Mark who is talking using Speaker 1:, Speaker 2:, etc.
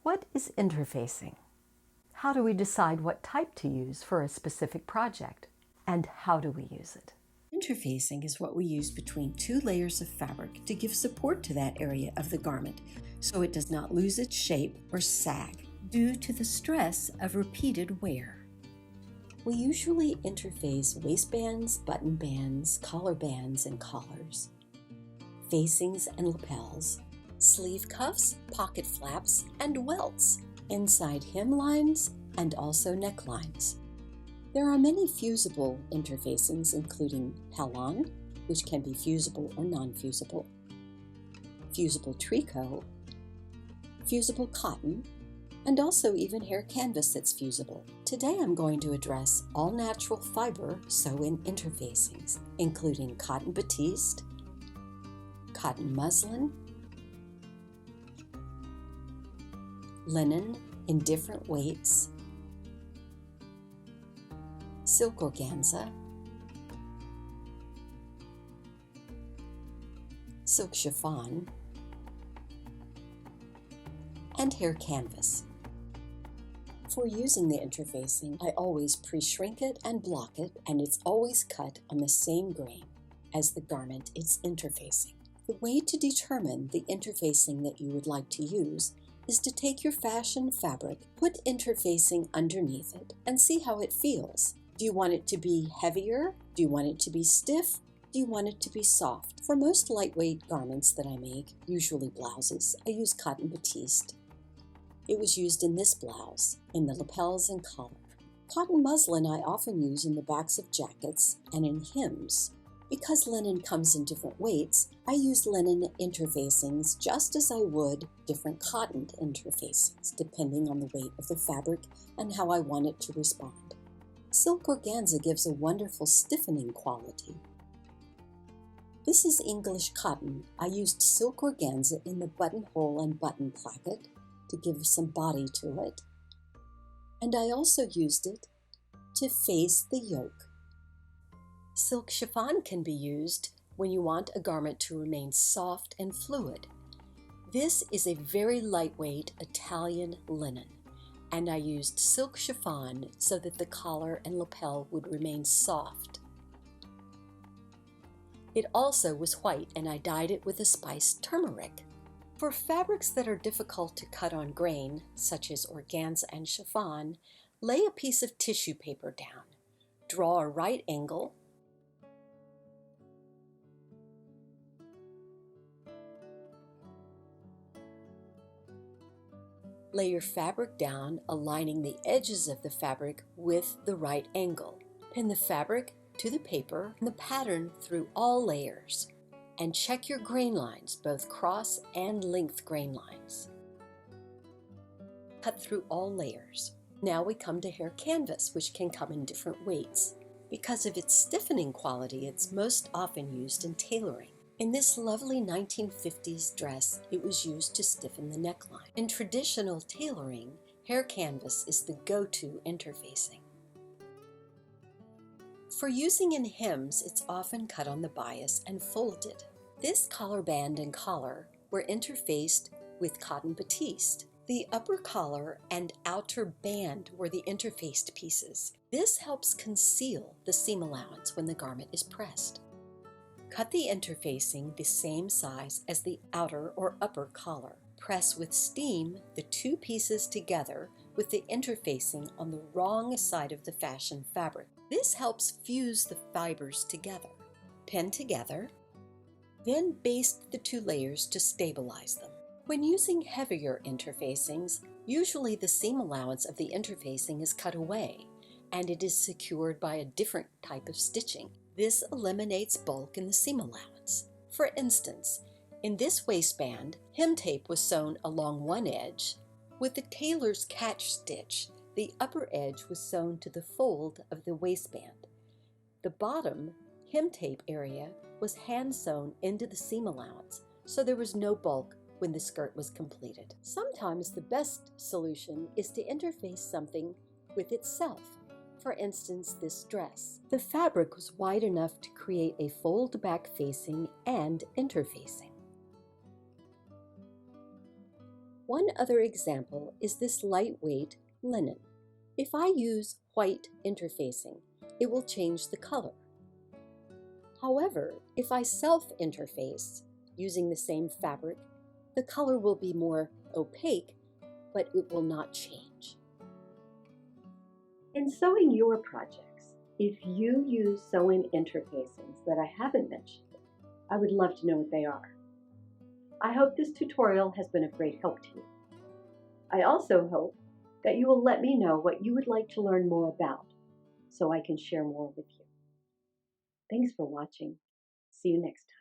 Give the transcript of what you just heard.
Speaker 1: What is interfacing? How do we decide what type to use for a specific project? And how do we use it?
Speaker 2: Interfacing is what we use between two layers of fabric to give support to that area of the garment so it does not lose its shape or sag due to the stress of repeated wear. We usually interface waistbands, button bands, collar bands and collars, facings and lapels, sleeve cuffs, pocket flaps, and welts, inside hemlines, and also necklines. There are many fusible interfacings, including Pellon, which can be fusible or non-fusible, fusible tricot, fusible cotton, and also even hair canvas that's fusible. Today I'm going to address all natural fiber sew-in interfacings, including Cotton Batiste, Cotton Muslin, linen in different weights, Silk Organza, silk chiffon, and hair canvas. For using the interfacing, I always pre-shrink it and block it, and it's always cut on the same grain as the garment it's interfacing. The way to determine the interfacing that you would like to use is to take your fashion fabric, put interfacing underneath it, and see how it feels. Do you want it to be heavier? Do you want it to be stiff? Do you want it to be soft? For most lightweight garments that I make, usually blouses, I use Cotton Batiste. It was used in this blouse, in the lapels and collar. Cotton muslin I often use in the backs of jackets and in hems. Because linen comes in different weights, I use linen interfacings just as I would different cotton interfacings, depending on the weight of the fabric and how I want it to respond. Silk organza gives a wonderful stiffening quality. This is English cotton. I used silk organza in the buttonhole and button placket to give some body to it, and I also used it to face the yoke. Silk chiffon can be used when you want a garment to remain soft and fluid. This is a very lightweight Italian linen, and I used silk chiffon so that the collar and lapel would remain soft. It also was white, and I dyed it with the spice turmeric. For fabrics that are difficult to cut on grain, such as organza and chiffon, lay a piece of tissue paper down. Draw a right angle, lay your fabric down, aligning the edges of the fabric with the right angle. Pin the fabric to the paper and the pattern through all layers, and check your grain lines, both cross and length grain lines. Cut through all layers. Now we come to hair canvas, which can come in different weights. Because of its stiffening quality, it's most often used in tailoring. In this lovely 1950s dress, it was used to stiffen the neckline. In traditional tailoring, hair canvas is the go-to interfacing. For using in hems, it's often cut on the bias and folded. This collar band and collar were interfaced with Cotton Batiste. The upper collar and outer band were the interfaced pieces. This helps conceal the seam allowance when the garment is pressed. Cut the interfacing the same size as the outer or upper collar. Press with steam the two pieces together with the interfacing on the wrong side of the fashion fabric. This helps fuse the fibers together. Pin together, then baste the two layers to stabilize them. When using heavier interfacings, usually the seam allowance of the interfacing is cut away, and it is secured by a different type of stitching. This eliminates bulk in the seam allowance. For instance, in this waistband, hem tape was sewn along one edge. With the tailor's catch stitch, the upper edge was sewn to the fold of the waistband. The bottom hem tape area was hand sewn into the seam allowance, so there was no bulk when the skirt was completed. Sometimes the best solution is to interface something with itself. For instance, this dress. The fabric was wide enough to create a fold back facing and interfacing. One other example is this lightweight linen. If I use white interfacing, it will change the color. However, if I self-interface using the same fabric, the color will be more opaque, but it will not change.
Speaker 3: In sewing your projects, if you use sew-in interfacings that I haven't mentioned, I would love to know what they are. I hope this tutorial has been of great help to you. I also hope that you will let me know what you would like to learn more about so I can share more with you. Thanks for watching. See you next time.